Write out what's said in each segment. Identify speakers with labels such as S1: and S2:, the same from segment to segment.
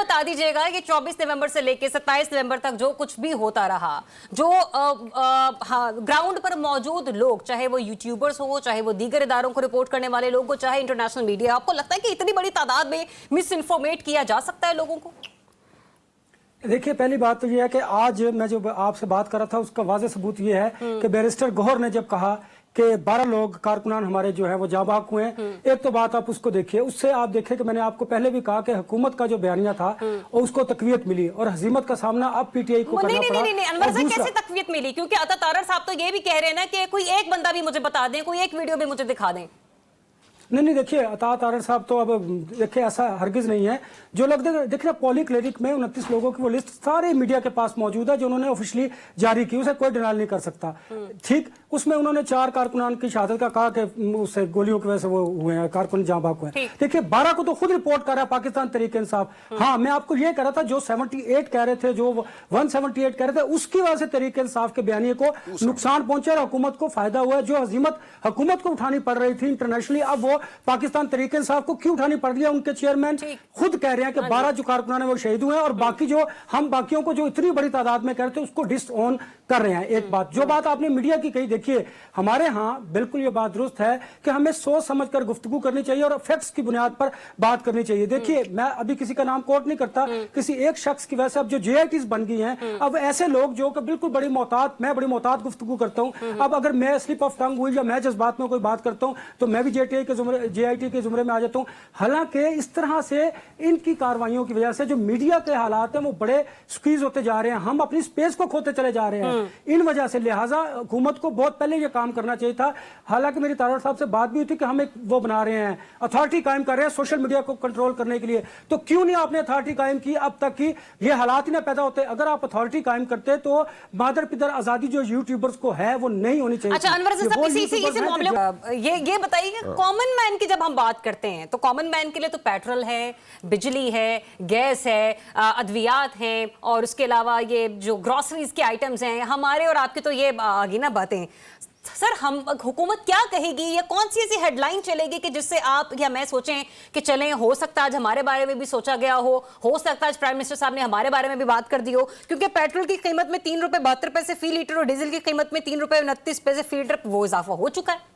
S1: बता दीजिएगा कि 24 नवंबर से लेकर 27 नवंबर तक जो कुछ भी होता रहा, जो ग्राउंड पर मौजूद लोग, चाहे वो यूट्यूबर्स हो, चाहे वो दीगर इदारों को रिपोर्ट करने वाले लोग हो, चाहे इंटरनेशनल मीडिया, आपको लगता है कि इतनी बड़ी तादाद में मिस इन्फॉर्मेट किया जा सकता है लोगों को?
S2: देखिए, पहली बात तो ये है कि आज मैं जो आपसे बात कर रहा था उसका वाज़ेह सबूत ये है कि बैरिस्टर गौहर ने जब कहा कि 12 लोग कारकुनान हमारे जो है वो जाबाक हुए हैं, एक तो बात आप उसको देखिए, उससे आप देखें कि मैंने आपको पहले भी कहा कि हुकूमत का जो बयानिया था और उसको तकवीयत मिली और हज़ीमत का सामना अब पीटीआई को करना पड़ा।
S1: नहीं, अनवर साहब कैसे तकवीयत मिली? क्योंकि अता तारड़ साहब तो ये भी कह रहे हैं ना कि कोई एक बंदा भी मुझे बता दें, कोई एक वीडियो भी मुझे दिखा दें।
S2: नहीं, देखिए, अता तारड़ साहब तो अब देखिए ऐसा हरगिज नहीं है। जो लोग देखिए पॉलीक्लिनिक में 29 लोगों की वो लिस्ट सारे मीडिया के पास मौजूद है जो उन्होंने ऑफिशियली जारी की, उसे कोई डिनाल नहीं कर सकता। ठीक, उसमें उन्होंने 4 कारकुनान की शहादत का कहा कि उससे गोलियों की वजह से वो हुए हैं, कारकुन जाँ बाक हुए हैं। देखिए 12 को तो खुद रिपोर्ट कर रहा है पाकिस्तान तहरीक इंसाफ। हाँ, मैं आपको ये कह रहा था जो 78 कह रहे थे, जो 178 कह रहे थे, उसकी वजह से तहरीक इंसाफ के बयानिए को नुकसान पहुंचा और हुकूमत को फायदा हुआ है। जो हजीमत हुकूमत को उठानी पड़ रही थी इंटरनेशनली, अब वो पाकिस्तान तहरीक इंसाफ को क्यों उठानी पड़ रही है? उनके चेयरमैन खुद कह रहे हैं कि 12 जो कारकुनान है वो शहीद हुए हैं और बाकी जो हम बाकियों को जो इतनी बड़ी तादाद में कह रहे थे उसको डिसऑन कर रहे हैं। एक बात, जो बात आपने मीडिया की कही, देखिए हमारे यहाँ बिल्कुल ये बात दुरुस्त है कि हमें सोच समझ कर गुफ्तगू करनी चाहिए और फैक्ट्स की बुनियाद पर बात करनी चाहिए। देखिए, मैं अभी किसी का नाम कोट नहीं करता, किसी एक शख्स की वजह से अब जो JITs बन गई हैं, अब ऐसे लोग जो कि बिल्कुल बड़ी मोहतात, मैं बड़ी मोहतात गुफ्तगू करता हूँ, अब अगर मैं स्लिप ऑफ टंग हुई या मैं जज्बात में कोई बात करता हूँ तो मैं भी JIT के जुमरे में आ जाता हूँ। हालांकि इस तरह से इनकी कार्रवाइयों की वजह से जो मीडिया के हालात हैं वो बड़े स्क्वीज होते जा रहे हैं, हम अपनी स्पेस को खोते चले जा रहे हैं इन वजह से। लिहाजा हुकूमत को बहुत पहले ये काम करना चाहिए था। हालांकि मेरी तारड़ साहब से बात भी हुई थी कि हम एक वो बना रहे हैं, अथॉरिटी कायम कर रहे हैं सोशल मीडिया को कंट्रोल करने के लिए, तो क्यों नहीं आपने अथॉरिटी कायम की अब तक की? ये हालात ही ना पैदा होते। अगर आप अथॉरिटी कायम करते तो मादर पिदर आजादी जो यूट्यूबर्स को है वो नहीं होनी चाहिए।
S1: अच्छा अनवर साहब, इसी मामले में ये बताइए कि कॉमन मैन की जब हम बात करते हैं तो कॉमन मैन के लिए तो पेट्रोल है, बिजली है, गैस है, अद्वियात हैं और उसके अलावा ये जो ग्रोसरीज के आइटम्स हैं, हमारे और आपके तो ये आगे ना बातें। सर, हम हुकूमत क्या कहेगी या कौन सी ऐसी हेडलाइन चलेगी कि जिससे आप या मैं सोचें कि चलें, हो सकता है आज हमारे बारे में भी सोचा गया हो सकता है आज प्राइम मिनिस्टर साहब ने हमारे बारे में भी बात कर दी हो, क्योंकि पेट्रोल की कीमत में 3 रुपए 72 पैसे फी लीटर और डीजल की कीमत में 3 रुपए 29 पैसे फी लीटर वो इजाफा हो चुका है।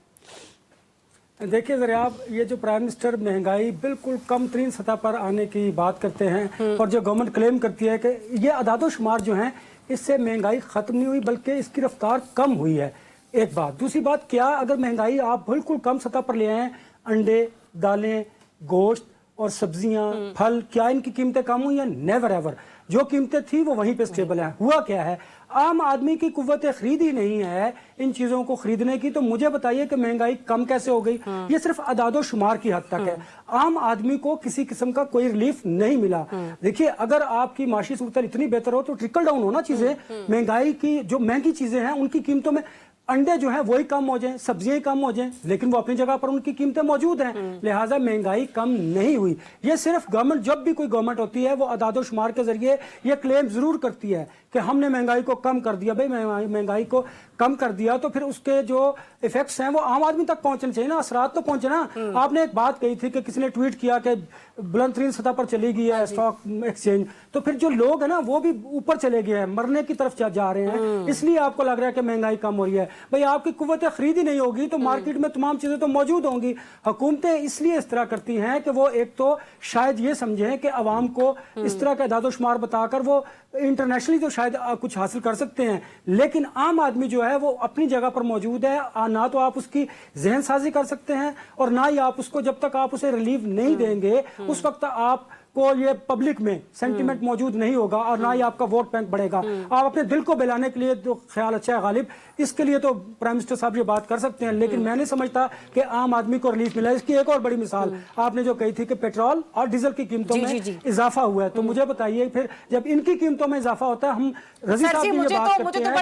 S2: देखिए जरा, आप ये जो प्राइम मिनिस्टर महंगाई बिल्कुल कम तरीन सतह पर आने की बात करते हैं और जो गवर्नमेंट क्लेम करती है कि ये अदादो शुमार जो हैं इससे महंगाई खत्म नहीं हुई बल्कि इसकी रफ्तार कम हुई है। एक बात, दूसरी बात, क्या अगर महंगाई आप बिल्कुल कम सतह पर ले आए, अंडे, दालें, गोश्त और सब्जियां, फल, क्या इनकी कीमतें कम हुई हैं? Never ever. जो कीमतें थी वो वहीं पे स्टेबल है। हुआ क्या है, आम आदमी की कुव्वत खरीद ही नहीं है इन चीजों को खरीदने की, तो मुझे बताइए कि महंगाई कम कैसे हो गई? ये सिर्फ अदादो शुमार की हद तक है, आम आदमी को किसी किस्म का कोई रिलीफ नहीं मिला। देखिए, अगर आपकी माशी सूरत इतनी बेहतर हो तो ट्रिकल डाउन होना चीजें। महंगाई की जो महंगी चीजें हैं उनकी कीमतों में अंडे जो हैं वही कम हो जाएं, सब्जियां कम हो जाएं, लेकिन वो अपनी जगह पर उनकी कीमतें मौजूद हैं। लिहाजा महंगाई कम नहीं हुई। ये सिर्फ गवर्नमेंट, जब भी कोई गवर्नमेंट होती है वो अदादो शुमार के जरिए ये क्लेम जरूर करती है कि हमने महंगाई को कम कर दिया। भाई महंगाई को कम कर दिया तो फिर उसके जो इफेक्ट्स हैं वो आम आदमी तक पहुंचने चाहिए ना, असरात तो पहुंचे ना। आपने एक बात कही थी कि किसी ने ट्वीट किया कि बुलंद तरीन सतह पर चली गई है स्टॉक एक्सचेंज, तो फिर जो लोग हैं ना वो भी ऊपर चले गए हैं, मरने की तरफ जा रहे हैं, इसलिए आपको लग रहा है कि महंगाई कम हो रही है। भाई आपकी कुव्वत खरीद ही नहीं होगी तो मार्केट में तमाम चीजें तो मौजूद होंगी। हुकूमतें इसलिए इस तरह करती हैं कि वो एक तो शायद ये समझें कि अवाम को इस तरह का इदादो शुमार बताकर वो इंटरनेशनली तो शायद कुछ हासिल कर सकते हैं, लेकिन आम आदमी जो है वो अपनी जगह पर मौजूद है। ना तो आप उसकी जहन साजी कर सकते हैं और ना ही आप उसको, जब तक आप उसे रिलीफ नहीं देंगे उस वक्त आप को ये पब्लिक में सेंटिमेंट मौजूद नहीं होगा और ना ही आपका वोट बैंक बढ़ेगा। आप अपने दिल को बहलाने के लिए तो ख्याल अच्छा है गालिब, इसके लिए तो प्राइम मिनिस्टर साहब ये बात कर सकते हैं, लेकिन मैं नहीं समझता कि आम आदमी को रिलीफ मिला। इसकी एक और बड़ी मिसाल आपने जो कही थी कि पेट्रोल और डीजल की कीमतों में इजाफा हुआ है, तो मुझे बताइए फिर जब इनकी कीमतों में इजाफा होता है, हम रजी साहब की ये बात करते हैं